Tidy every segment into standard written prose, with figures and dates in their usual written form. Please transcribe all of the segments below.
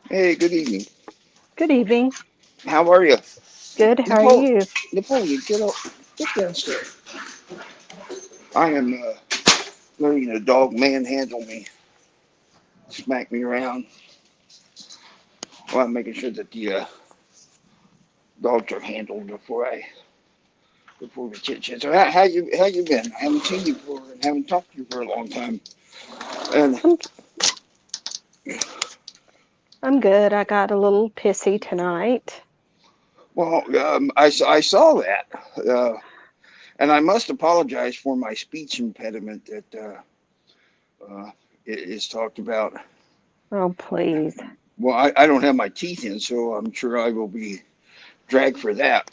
Hey, good evening. Good evening. How are you? Good. How are Napoleon, you? Napoleon, get downstairs. I am letting a dog manhandle me, smack me around. Well, I'm making sure that the dogs are handled before we chit chat. So how you been? I haven't seen you for and haven't talked to you for a long time. And I'm I'm good. I got a little pissy tonight. well, I saw that, and I must apologize for my speech impediment that is talked about. Oh, please. Well, I don't have my teeth in, so I'm sure I will be dragged for that.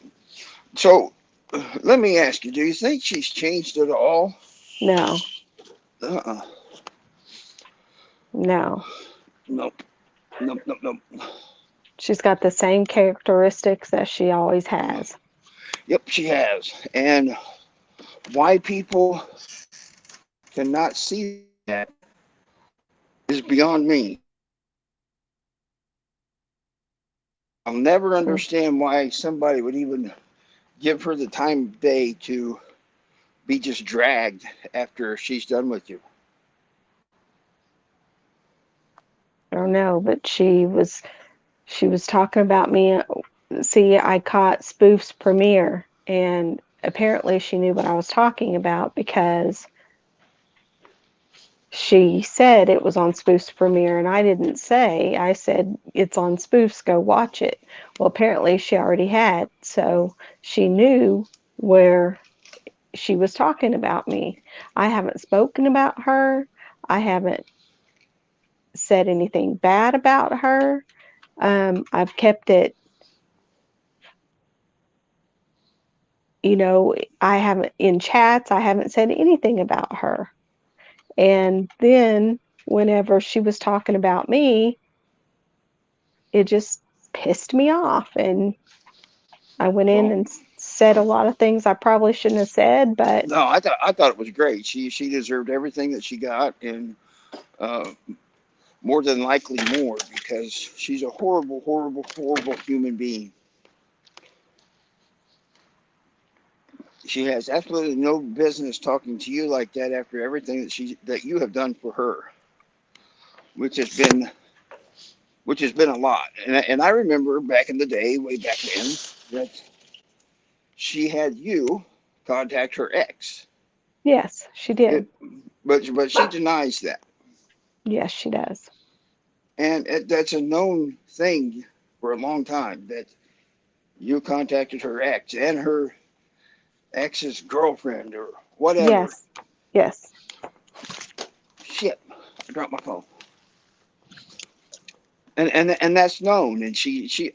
So let me ask you, do you think she's changed at all? No. Uh-uh. No. Nope. Nope. Nope. Nope. She's got the same characteristics that she always has. Yep, she has. And why people cannot see that is beyond me. I'll never Mm. understand why somebody would even give her the time of day to be just dragged after she's done with you. I don't know, but she was talking about me. See, I caught Spoof's premiere, and apparently she knew what I was talking about because she said it was on Spoof's premiere, and I didn't say. I said it's on Spoof's, go watch it. Well, apparently she already had, so she knew where she was talking about me. I haven't spoken about her. I haven't said anything bad about her. I've kept it, you know, I haven't in chats, I haven't said anything about her. And then whenever she was talking about me, it just pissed me off. And I went in Well, and said a lot of things I probably shouldn't have said, but no, I thought it was great. She deserved everything that she got, and uh, more than likely more because she's a horrible, horrible, horrible human being. She has absolutely no business talking to you like that after everything that you have done for her, which has been which has been a lot. And I remember back in the day, way back when, that she had you contact her ex, yes, she did. it, but she denies that, Yes, she does. and that's a known thing for a long time that you contacted her ex and her ex's girlfriend or whatever. Yes, yes. Shit, I dropped my phone. And that's known, and she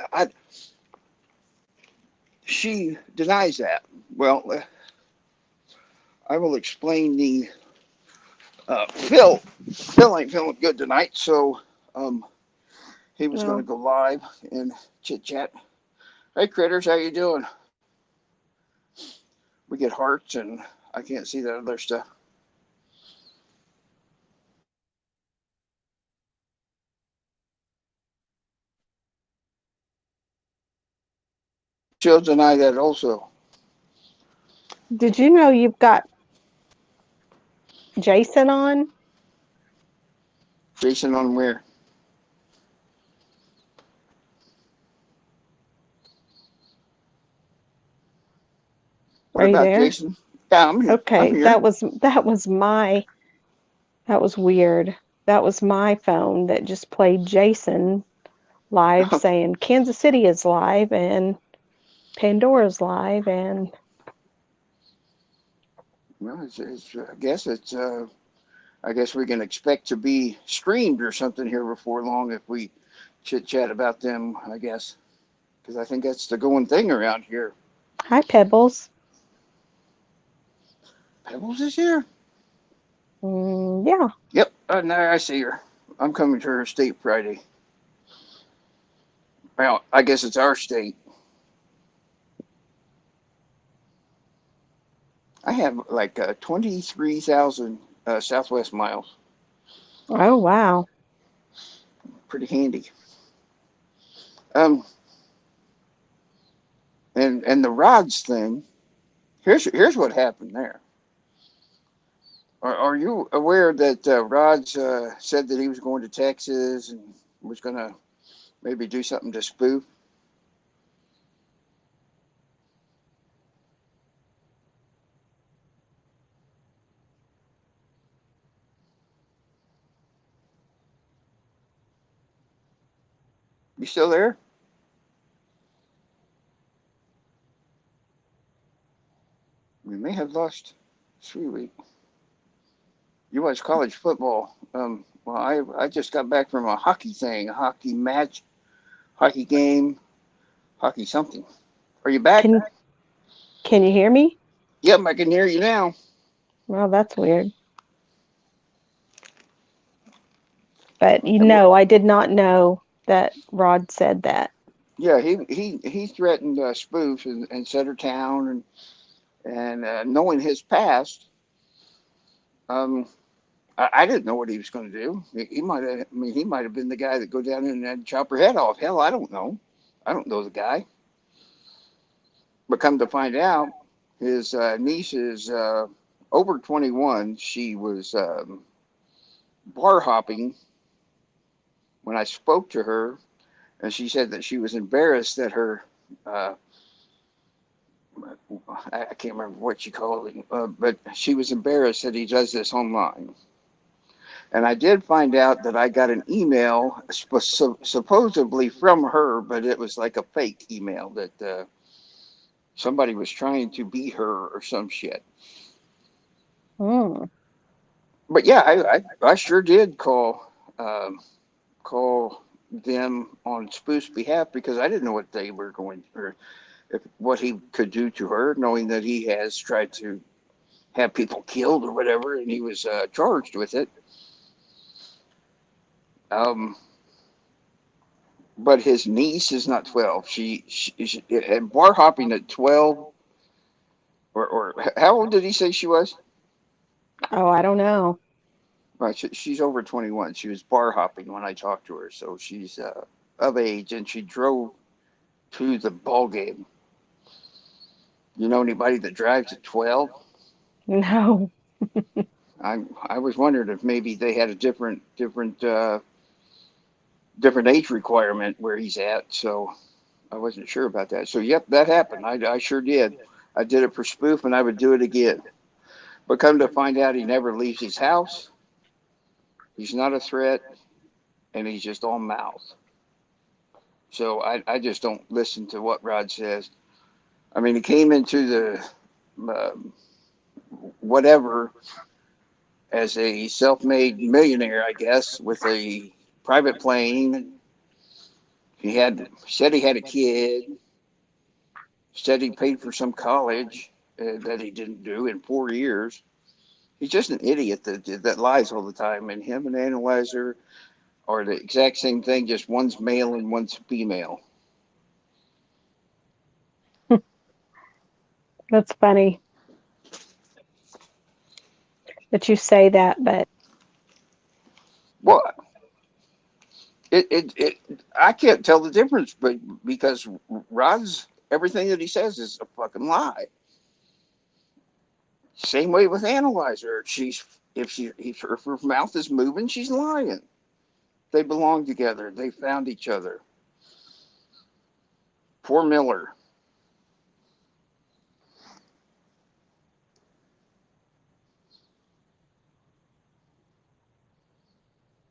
denies that. Well, I will explain the Phil ain't feeling good tonight, so um, he was going to Well, go live and chit chat. Hey critters, how you doing? We get hearts, and I can't see that other stuff. She'll deny that also. did you know you've got Jason on? Jason on where? What Are you about there? Jason? Yeah, I'm here. I'm Okay, here. that was weird. That was my phone that just played Jason live saying Kansas City is live and Pandora's live and Well, I guess we can expect to be streamed or something here before long if we chit chat about them. I guess because I think that's the going thing around here. hi Pebbles. Pebbles is here. Yeah. Yep, now I see her. I'm coming to her state Friday. Well, I guess it's our state. I have like 23,000 Southwest miles. Oh wow. pretty handy. Um, and the rods thing. Here's what happened there. Are you aware that Rods said that he was going to Texas and was going to maybe do something to spoof? You still there? We may have lost Sweet. You watch college football. Well, I just got back from a hockey thing, a hockey match, hockey game, hockey something. Are you back? Can can you hear me? Yep, I can hear you now. Well, that's weird. But And I did not know that Rod said that. yeah, he threatened spoof and Sutter Town and knowing his past, um, I didn't know what he was going to do. He might have. I mean, he might have been the guy that go down and chop her head off. Hell, I don't know. I don't know the guy. But come to find out, his niece is over 21. She was bar hopping when I spoke to her, and she said that she was embarrassed that her uh, I can't remember what she called it, but she was embarrassed that he does this online. And I did find out that I got an email supposedly from her, but it was like a fake email that somebody was trying to beat her or some shit. Hmm. But yeah, I sure did call them on Spoof's behalf because I didn't know what they were going or if, what he could do to her, knowing that he has tried to have people killed or whatever, and he was charged with it. Um, but his niece is not 12. She and bar hopping at 12 or how old did he say she was? Oh, I don't know. Right, she's over 21. She was bar hopping when I talked to her, so she's of age, and she drove to the ball game. You know anybody that drives at 12? No. I was wondering if maybe they had a different age requirement where he's at, so I wasn't sure about that. So yep, that happened. I sure did. I did it for spoof, and I would do it again. But come to find out, he never leaves his house. He's not a threat, and he's just all mouth. So I just don't listen to what Rod says. I mean, he came into the whatever as a self-made millionaire, I guess, with a private plane. He had said he had a kid. Said he paid for some college that he didn't do in 4 years. He's just an idiot that lies all the time. And him and Analyzer are the exact same thing, just one's male and one's female. That's funny that you say that, but Well, it I can't tell the difference, but because Rod's everything that he says is a fucking lie. Same way with Analyzer. She's if her mouth is moving, she's lying. They belong together. They found each other. Poor Miller.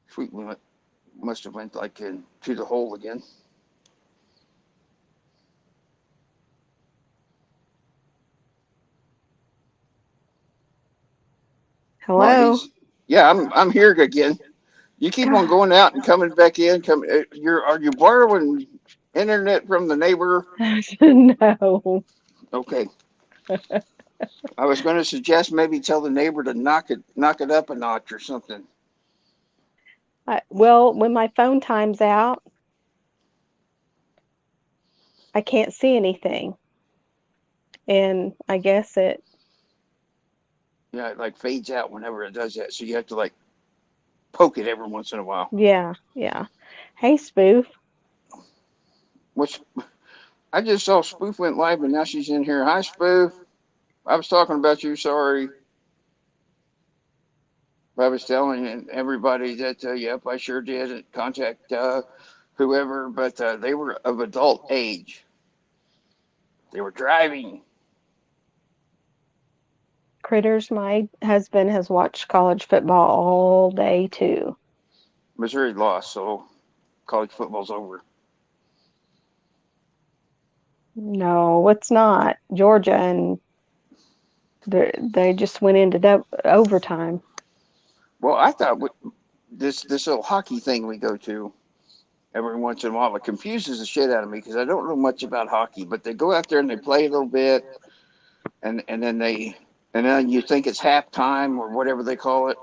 Sweet must have went like into the hole again. Well, hello. he's yeah. I'm here again. You keep on God. going out and coming back in. Are you borrowing internet from the neighbor? No. Okay. I was going to suggest maybe tell the neighbor to knock it up a notch or something. Well, when my phone times out, I can't see anything. And I guess it, Yeah, it like fades out whenever it does that. So you have to like poke it every once in a while. yeah, yeah. Hey, Spoof. Which I just saw Spoof went live, and now she's in here. Hi, Spoof. I was talking about you. Sorry. I was telling everybody that, yep, I sure did contact whoever, but they were of adult age. They were driving. Critters, my husband has watched college football all day too. Missouri lost, so college football's over. No, it's not. Georgia, and they just went into overtime. Well, I thought this little hockey thing we go to every once in a while, it confuses the shit out of me because I don't know much about hockey. But they go out there and they play a little bit, and then you think it's halftime or whatever they call it,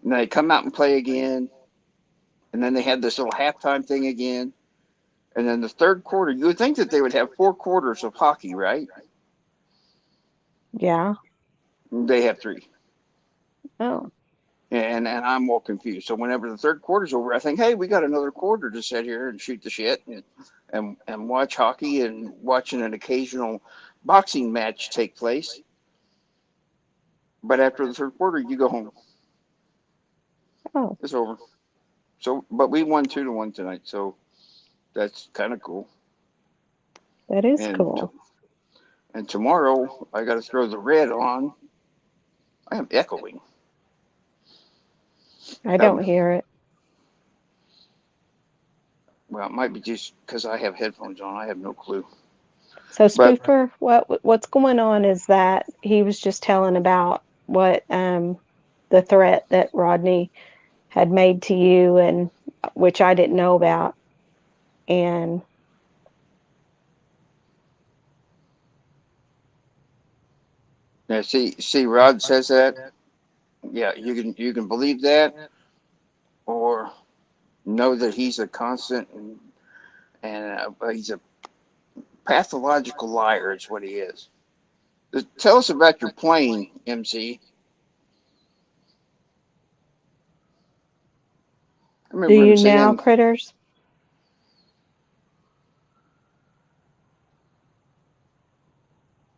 and they come out and play again, and then they have this little halftime thing again, and then the third quarter. You would think that they would have 4 quarters of hockey, right? Yeah. They have three. Oh. And I'm all confused. So whenever the third quarter's over, I think, hey, we got another quarter to sit here and shoot the shit and watch hockey and watching an occasional boxing match take place. But after the third quarter, you go home. Oh, It's over. So, but we won 2-1 tonight, so that's kind of cool. that is And cool. and tomorrow I got to throw the red on. I am echoing. I don't Um, hear it. well, it might be just because I have headphones on. I have no clue. So, But Spoofer, what's going on is that he was just telling about what the threat that Rodney had made to you, and which I didn't know about. And yeah, see, Rod says that. Yeah, you can believe that, or know that he's a constant and he's a pathological liar. Is what he is. Tell us about your plane, MC. I do remember him you now, saying, critters?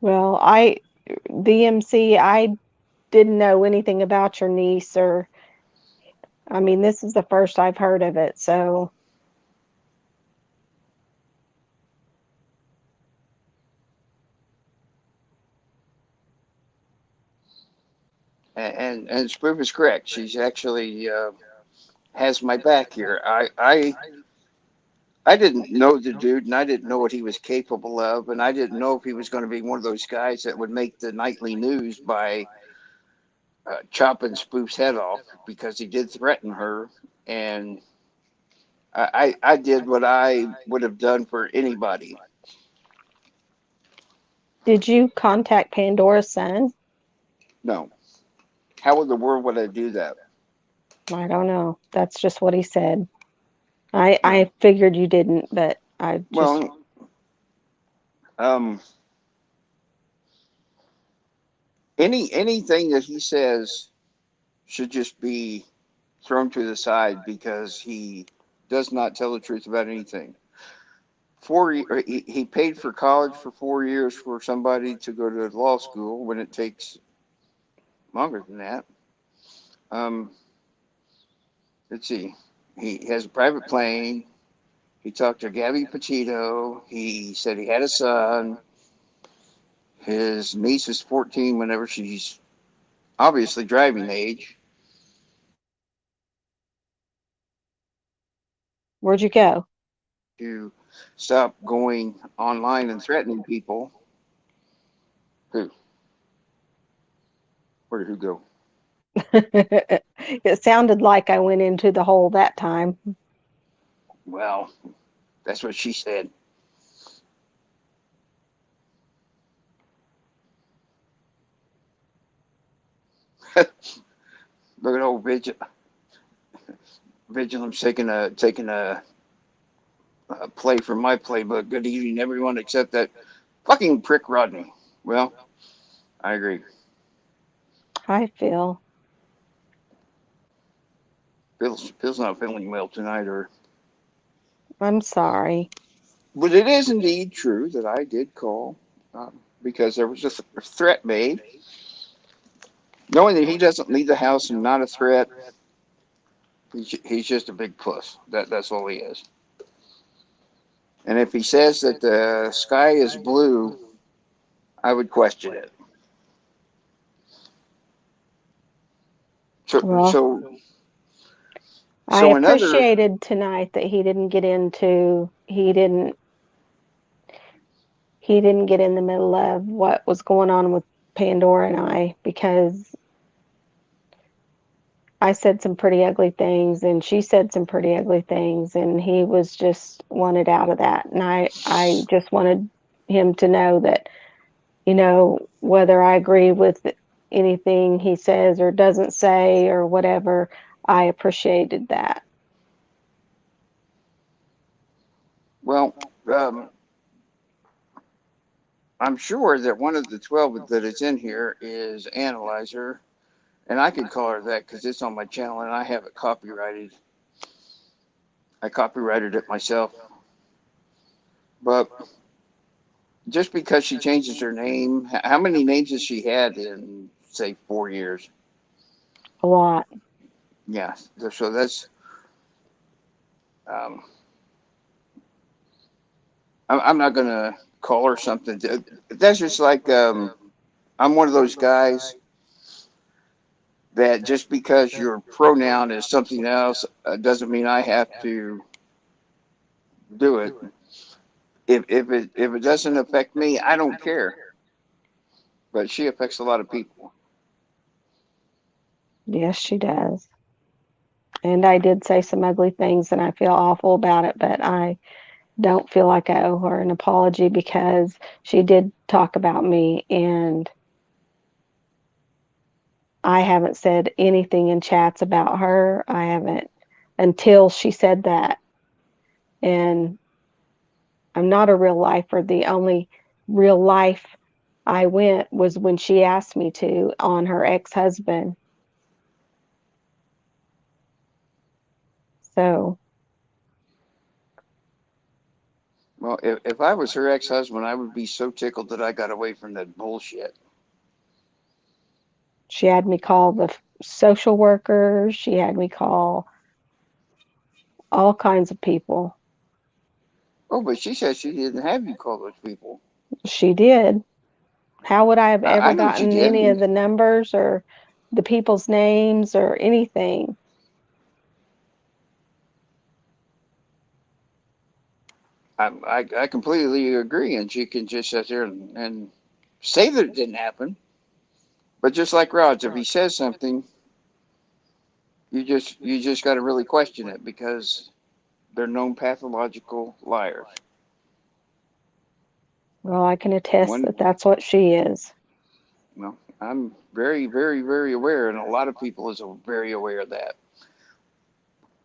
Well, DMC, I didn't know anything about your niece, or I mean, this is the first I've heard of it. So, and Spoof is correct. She's actually has my back here. I didn't know the dude, and I didn't know what he was capable of, and I didn't know if he was going to be one of those guys that would make the nightly news by chopping Spoof's head off because he did threaten her, and I did what I would have done for anybody. did you contact Pandora's son? No, how in the world would I do that? I don't know. That's just what he said. No. I figured you didn't, but I just Well, um, anything that he says should just be thrown to the side because he does not tell the truth about anything. He paid for college for 4 years for somebody to go to law school when it takes longer than that. Um, let's see. He has a private plane. He talked to Gabby Petito. He said he had a son. His niece is 14 whenever she's obviously driving age. where'd you go? To stop going online and threatening people. Who? Where did who go? It sounded like I went into the hole that time. Well, that's what she said. Look at old Vigilance taking a play from my playbook. Good evening, everyone, except that fucking prick Rodney. Well, I agree. I feel. Phil's not feeling well tonight, or I'm sorry. But it is indeed true that I did call because there was just a threat made. Knowing that he doesn't leave the house and not a threat, he's just a big puss. That's all he is. And if he says that the sky is blue, I would question it. So Well, so I so another appreciated tonight that he didn't get in the middle of what was going on with Pandora and I, because I said some pretty ugly things and she said some pretty ugly things, and he was just wanted out of that. And I just wanted him to know that, whether I agree with anything he says or doesn't say or whatever, I appreciated that. well, um, I'm sure that one of the 12 that is in here is Analyzer, and I could call her that because it's on my channel and I have it copyrighted. I copyrighted it myself. But just because she changes her name, how many names has she had in, say, 4 years? A lot. Yeah, so that's, um, I'm not going to call her something. That's just like, I'm one of those guys that just because your pronoun is something else doesn't mean I have to do it. If it doesn't affect me, I don't care. But she affects a lot of people. Yes, she does. And I did say some ugly things and I feel awful about it, but I don't feel like I owe her an apology because she did talk about me, and I haven't said anything in chats about her. I haven't, until she said that. And I'm not a real lifer. The only real life I went was when she asked me to, on her ex-husband. So Well, if I was her ex-husband, I would be so tickled that I got away from that bullshit. she had me call the social workers. She had me call all kinds of people. Oh, but she said she didn't have you call those people. She did. How would I have ever I know she gotten any of did. the numbers or the people's names or anything? I completely agree, and she can just sit there and say that it didn't happen. But just like Rods, if he says something, you just got to really question it because they're known pathological liars. Well, I can attest One, that that's what she is. well, I'm very, very, very aware, and a lot of people is very aware of that.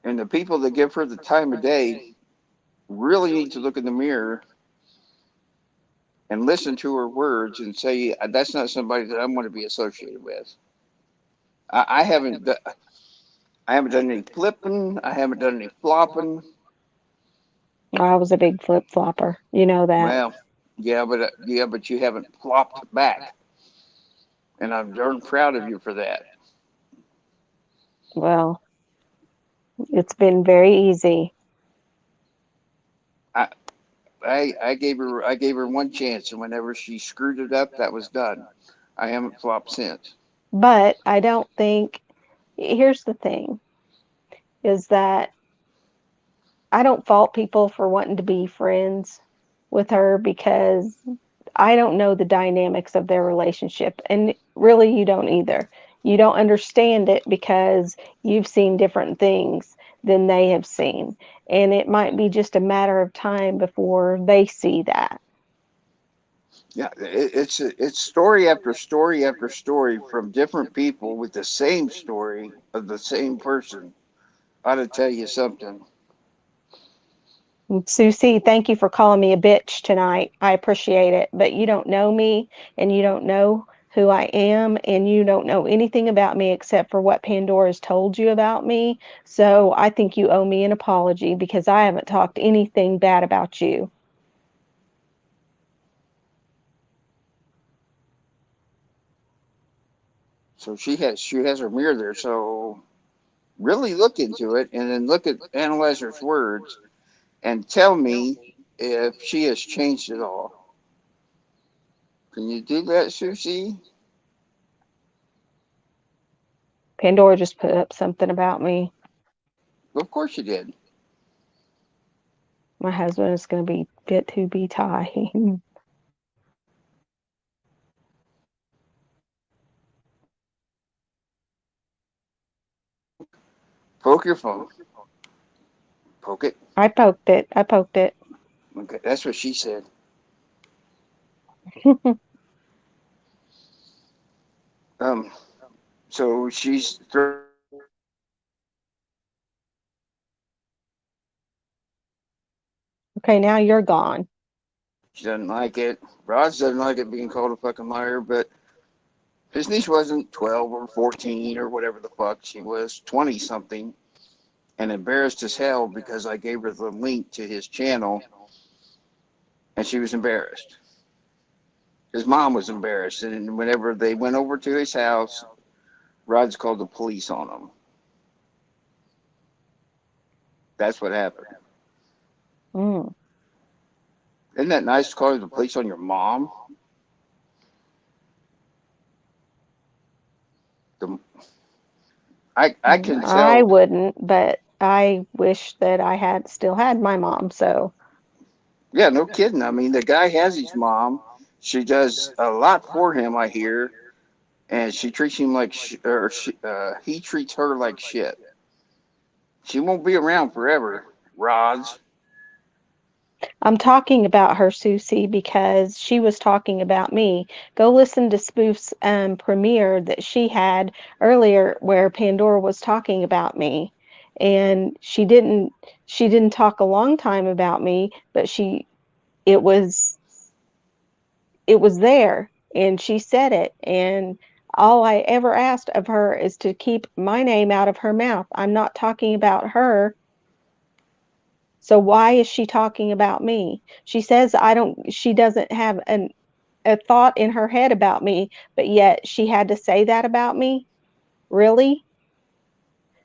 And the people that give her the time of day really need to look in the mirror and listen to her words and say that's not somebody that I want to be associated with. I haven't I haven't done any flipping. I haven't done any flopping. I was a big flip flopper. You know that. Well, yeah, but you haven't flopped back, and I'm darn proud of you for that. Well, it's been very easy. I, I gave her one chance, and whenever she screwed it up, that was done. I haven't flopped since. But I don't think, here's the thing, is that I don't fault people for wanting to be friends with her because I don't know the dynamics of their relationship. And really, you don't either. You don't understand it because you've seen different things than they have seen. And it might be just a matter of time before they see that. Yeah, it's story after story after story from different people with the same story of the same person. Ought to tell you something. Susie, thank you for calling me a bitch tonight. I appreciate it. But you don't know me and you don't know who I am, and you don't know anything about me except for what Pandora's told you about me. So I think you owe me an apology because I haven't talked anything bad about you. So she has her mirror there. So really look into it and then look at analyzer's words and tell me if she has changed at all. Can you do that, Susie? Pandora just put up something about me. Well, of course you did. My husband is going to be fit to be tied. Poke your phone. Poke it. I poked it. I poked it. Okay, that's what she said. Um, so she's Okay, now you're gone. she doesn't like it. Roz doesn't like it being called a fucking liar, but his niece wasn't 12 or 14 or whatever the fuck. She was 20 something and embarrassed as hell because I gave her the link to his channel and she was embarrassed. His mom was embarrassed, and whenever they went over to his house, Rod's called the police on him. That's what happened. Mm. Isn't that nice to call the police on your mom? The, I can I tell. wouldn't, but I wish that I had still had my mom. So Yeah, no kidding. I mean, the guy has his mom. She does a lot for him, I hear, and she treats him like, he treats her like shit. She won't be around forever, Rods. I'm talking about her, Susie, because she was talking about me. Go listen to Spoof's premiere that she had earlier where Pandora was talking about me. And she didn't talk a long time about me, but it was it was there and she said it, and all I ever asked of her is to keep my name out of her mouth. I'm not talking about her. So why is she talking about me? She doesn't have a thought in her head about me, but yet she had to say that about me? Really?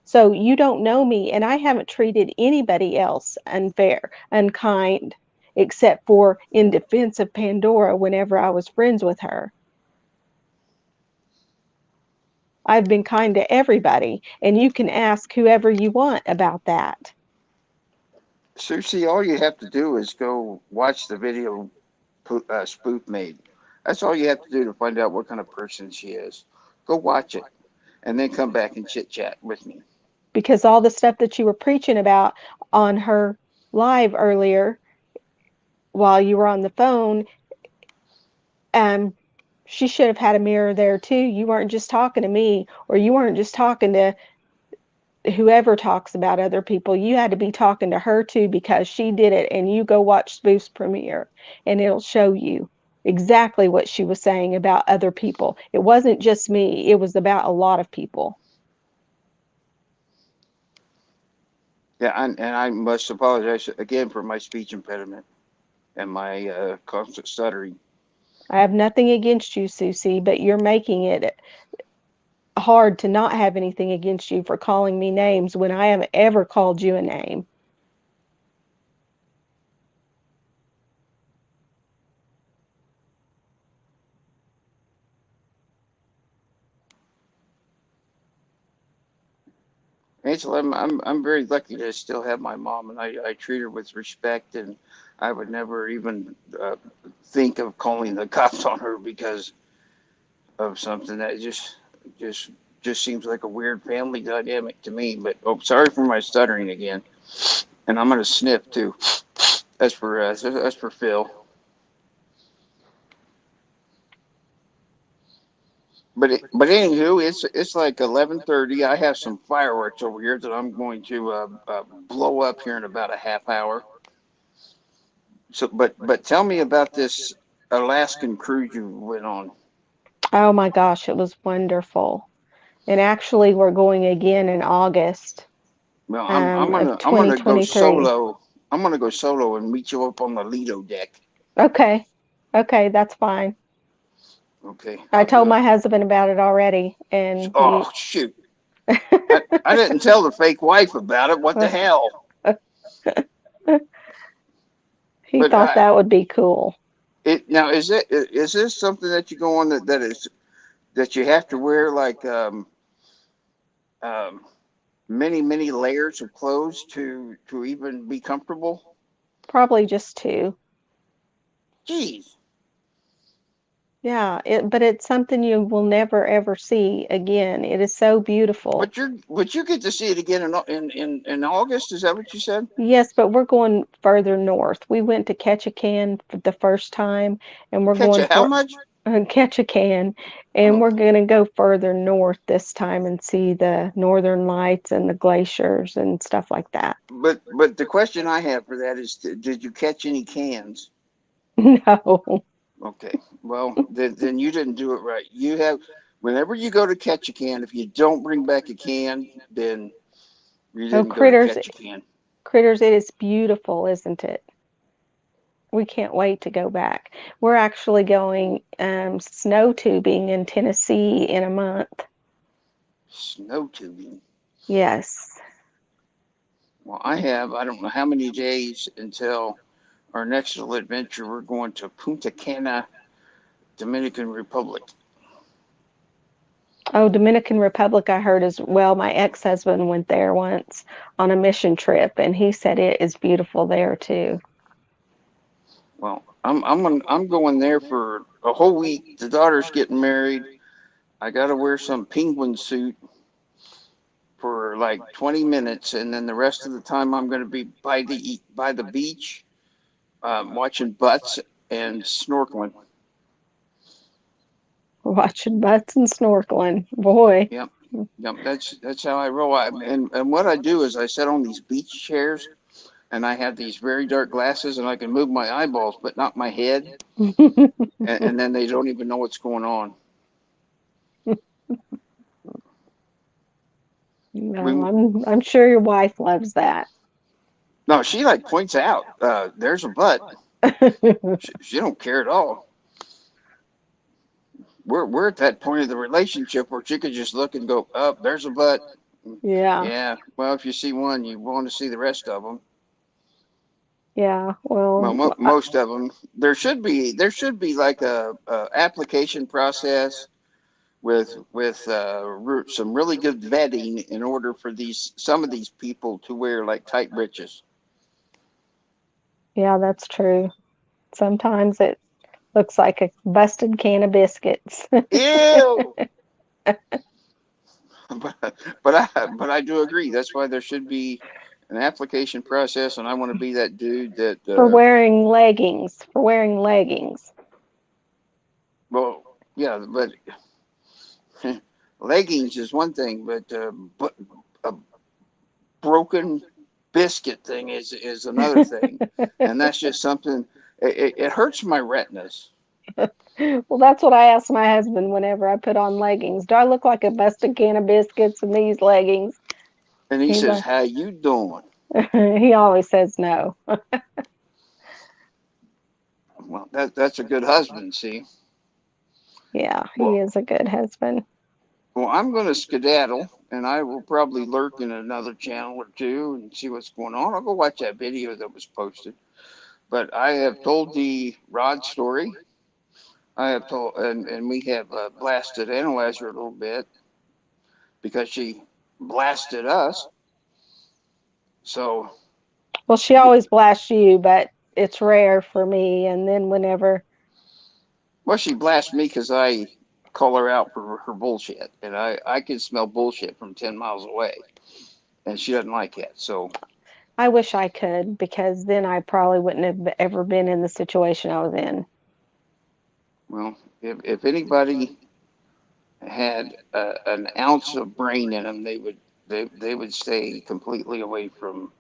So you don't know me, and I haven't treated anybody else unfair, unkind, except for in defense of Pandora whenever I was friends with her. I've been kind to everybody, and you can ask whoever you want about that. Susie, all you have to do is go watch the video Spoof made. That's all you have to do to find out what kind of person she is. Go watch it and then come back and chit chat with me. Because all the stuff that you were preaching about on her live earlier while you were on the phone, um, she should have had a mirror there too. You weren't just talking to me, or you weren't just talking to whoever talks about other people. You had to be talking to her too because she did it. And you go watch Spoof's premiere and it'll show you exactly what she was saying about other people. It wasn't just me, it was about a lot of people. Yeah, and I must apologize again for my speech impediment and my constant stuttering. I have nothing against you, Susie, but you're making it hard to not have anything against you for calling me names when I haven't ever called you a name. Angela, I'm very lucky to still have my mom, and I treat her with respect, and I would never even think of calling the cops on her because of something that just just seems like a weird family dynamic to me. But oh, sorry for my stuttering again, and I'm gonna sniff too. That's for Phil. But anywho, it's like 11:30. I have some fireworks over here that I'm going to blow up here in about a half hour. So, but tell me about this Alaskan cruise you went on. Oh my gosh, it was wonderful. And actually, we're going again in August Well, of I'm gonna go 2023. solo. I'm gonna go solo and meet you up on the Lido deck. Okay. Okay, that's fine. Okay, I I'll told do it. my husband about it already, and Oh shoot! I didn't tell the fake wife about it. What the hell? he But thought that would be cool. it now is this something that you go on that is that you have to wear like um many layers of clothes to even be comfortable? Probably just two. Jeez. Yeah, but it's something you will never ever see again. It is so beautiful. But you get to see it again in August. Is that what you said? Yes, but we're going further north. We went to Ketchikan for the first time, and we're Catch going a how for much? Ketchikan, and Oh, we're going to go further north this time and see the northern lights and the glaciers and stuff like that. but the question I have for that is, did you catch any cans? No. Okay, well then you didn't do it right. You have whenever you go to catch a can, if you don't bring back a can, then you Oh, didn't go to critters, catch a can. critters, it is beautiful, isn't it? We can't wait to go back. We're actually going snow tubing in Tennessee in a month. Snow tubing. Yes. Well, I don't know how many days until our next little adventure. We're going to Punta Cana, Dominican Republic. Oh, Dominican Republic, I heard as well. My ex-husband went there once on a mission trip, and he said it is beautiful there too. Well, I'm going there for a whole week. The daughter's getting married. I got to wear some penguin suit for like 20 minutes, and then the rest of the time I'm going to be by the beach, watching butts and snorkeling. Watching butts and snorkeling. Boy. Yep, yep. That's how I roll. And what I do is I sit on these beach chairs, and I have these very dark glasses, and I can move my eyeballs, but not my head, and then they don't even know what's going on. No, We I'm sure your wife loves that. no, she like points out, there's a butt. She don't care at all. We're at that point of the relationship where she could just look and go, "Up, there's a butt." Yeah. Yeah. Well, if you see one, you want to see the rest of them. Yeah. Well, Well, most of them. There should be like a application process with some really good vetting in order for these some of these people to wear like tight breeches. yeah, that's true. Sometimes it looks like a busted can of biscuits. Ew. But I do agree. That's why there should be an application process, and I want to be that dude that For wearing leggings. For wearing leggings. well, yeah, but leggings is one thing, but a broken biscuit thing is another thing, and that's just something. It hurts my retinas, Well, that's what I ask my husband whenever I put on leggings. Do I look like a busted can of biscuits in these leggings? and he He's says, like, "How you doing?" he always says no. Well, that's a good husband. See, Yeah, he well, is a good husband. well, I'm going to skedaddle, and I will probably lurk in another channel or two and see what's going on. I'll go watch that video that was posted. But I have told the Rod story. I have told, and we have blasted Analyzer a little bit because she blasted us. So, Well, she always blasts you, but it's rare for me. And then whenever, well, she blasted me because I call her out for her bullshit, and I can smell bullshit from 10 miles away, and she doesn't like it. So, I wish I could, because then I probably wouldn't have ever been in the situation I was in. well, if anybody had an ounce of brain in them, they would stay completely away from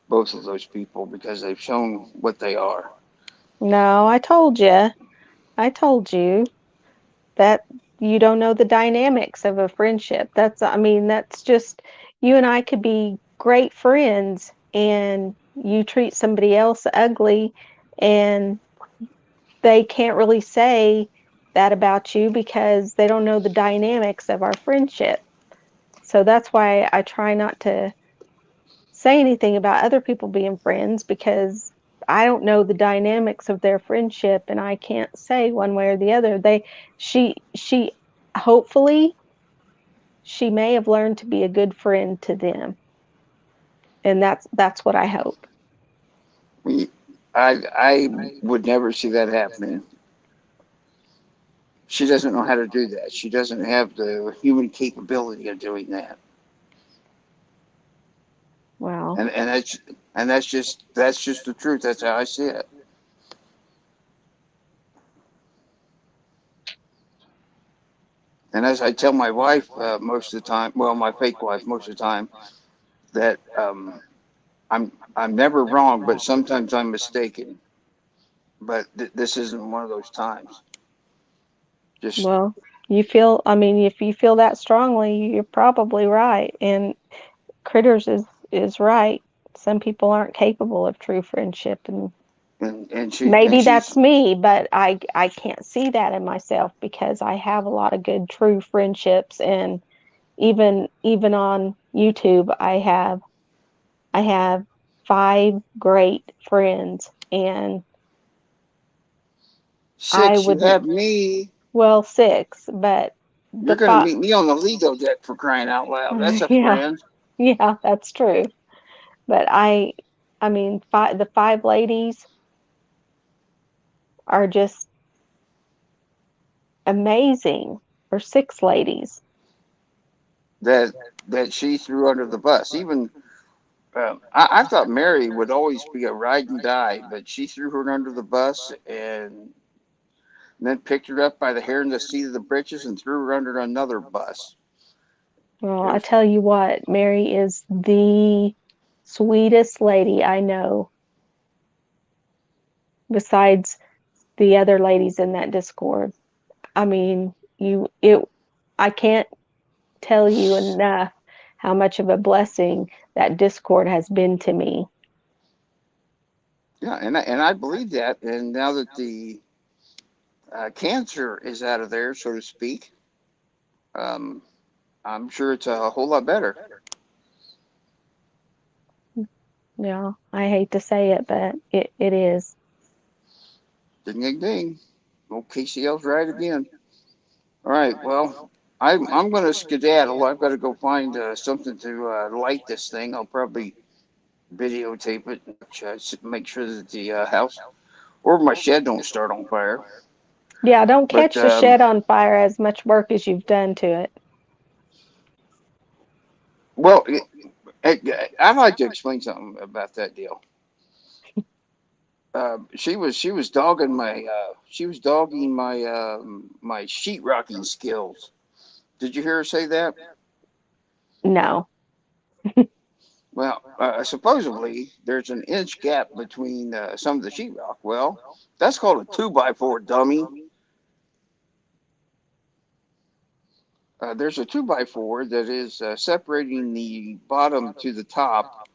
both of those people because they've shown what they are. No, I told you. I told you that you don't know the dynamics of a friendship. I mean, that's just, you and I could be great friends and you treat somebody else ugly and they can't really say that about you because they don't know the dynamics of our friendship. So that's why I try not to say anything about other people being friends because I don't know the dynamics of their friendship and I can't say one way or the other. She hopefully she may have learned to be a good friend to them. And that's what I hope. I would never see that happening. She doesn't know how to do that. She doesn't have the human capability of doing that. Well, And that's just the truth. That's how I see it. And as I tell my wife most of the time, well, my fake wife most of the time, that I'm never wrong, but sometimes I'm mistaken. But this isn't one of those times. Just well, I mean, if you feel that strongly, you're probably right. And Critters is right. Some people aren't capable of true friendship, and and maybe that's she's me, but I can't see that in myself because I have a lot of good true friendships, and even on YouTube I have 5 great friends, and I six. You wouldn't, have me. well, 6, but You're the gonna five, meet me on the Lido deck for crying out loud. That's a yeah, friend. yeah, that's true. But I mean, the 5 ladies are just amazing, or 6 ladies. That that she threw under the bus. Even I thought Mary would always be a ride and die, but she threw her under the bus and then picked her up by the hair and the seat of the britches and threw her under another bus. Well, It I was, tell you what, Mary is the sweetest lady I know, besides the other ladies in that Discord. I mean, I can't tell you enough how much of a blessing that Discord has been to me. yeah, and I believe that. And now that the cancer is out of there, so to speak, um, I'm sure it's a whole lot better. Yeah, I hate to say it, but it is. Ding ding ding. Old KCL's right again. All right. Well, I'm going to skedaddle. I've got to go find something to light this thing. I'll probably videotape it, make sure that the house or my shed don't start on fire. Yeah, don't But catch the shed on fire as much work as you've done to it. well, I'd like to explain something about that deal. She was dogging my my sheetrocking skills. Did you hear her say that? No. Well, supposedly there's an inch gap between some of the sheetrock. Well, that's called a 2x4, dummy. There's a 2x4 that is separating the bottom to the top,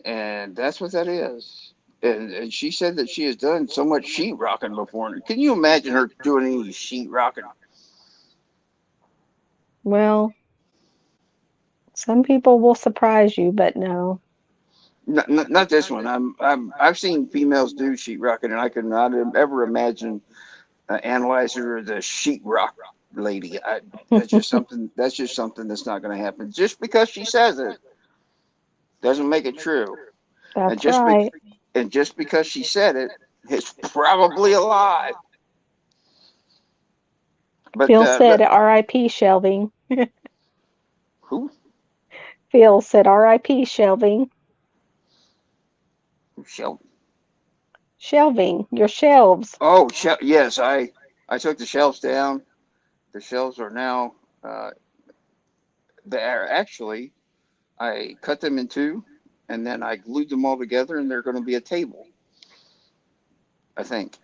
and that's what that is. And she said that she has done so much sheetrocking before. Can you imagine her doing any sheetrocking? Well, some people will surprise you, but no. Not this one. I've seen females do sheetrocking, and I could not ever imagine Analyzer the sheetrock lady. That's just something that's not going to happen. Just because she says it doesn't make it true. And That's right. just because she said it, it's probably a lie. But Phil said RIP shelving. who? Phil said RIP shelving. Shelby. Shelving, your shelves. Oh, yes. I took the shelves down. The shelves are now. Uh, they're actually. I cut them in two, and then I glued them all together, and they're going to be a table. I think.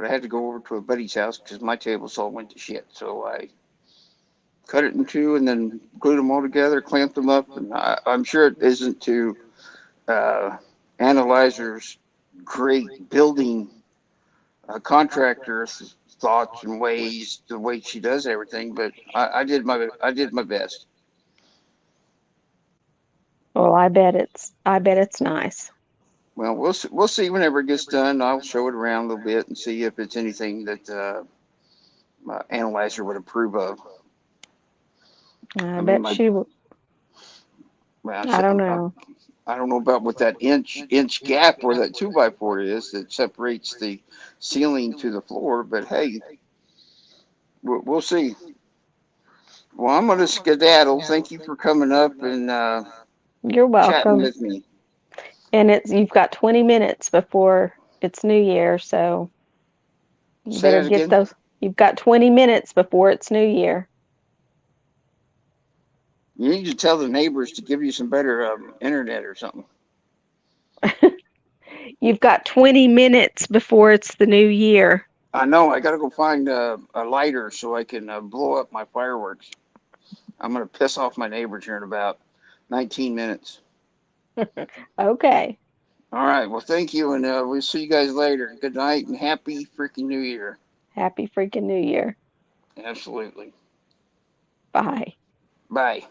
but I had to go over to a buddy's house because my table saw went to shit. So I cut it in two and then glued them all together, clamped them up, and I'm sure it isn't to Analyzer's great building contractor's thoughts and ways, the way she does everything, but I did my best. Well, I bet it's nice. Well, we'll see whenever it gets done. I'll show it around a little bit and see if it's anything that Analyzer would approve of. I I mean, bet she will. well, I don't know. I don't know about what that inch gap where that 2x4 is that separates the ceiling to the floor, but hey, we'll see. Well, I'm gonna skedaddle. Thank you for coming up and You're chatting welcome. with me. And you've got 20 minutes before it's New Year, so you Say better that get again. those. You've got 20 minutes before it's New Year. You need to tell the neighbors to give you some better internet or something. You've got 20 minutes before it's the New Year. I know. I gotta go find a lighter so I can blow up my fireworks. I'm gonna piss off my neighbors here in about 19 minutes. Okay. All right. Well, thank you, and we'll see you guys later. Good night and happy freaking New Year. Happy freaking New Year. Absolutely. Bye. Bye.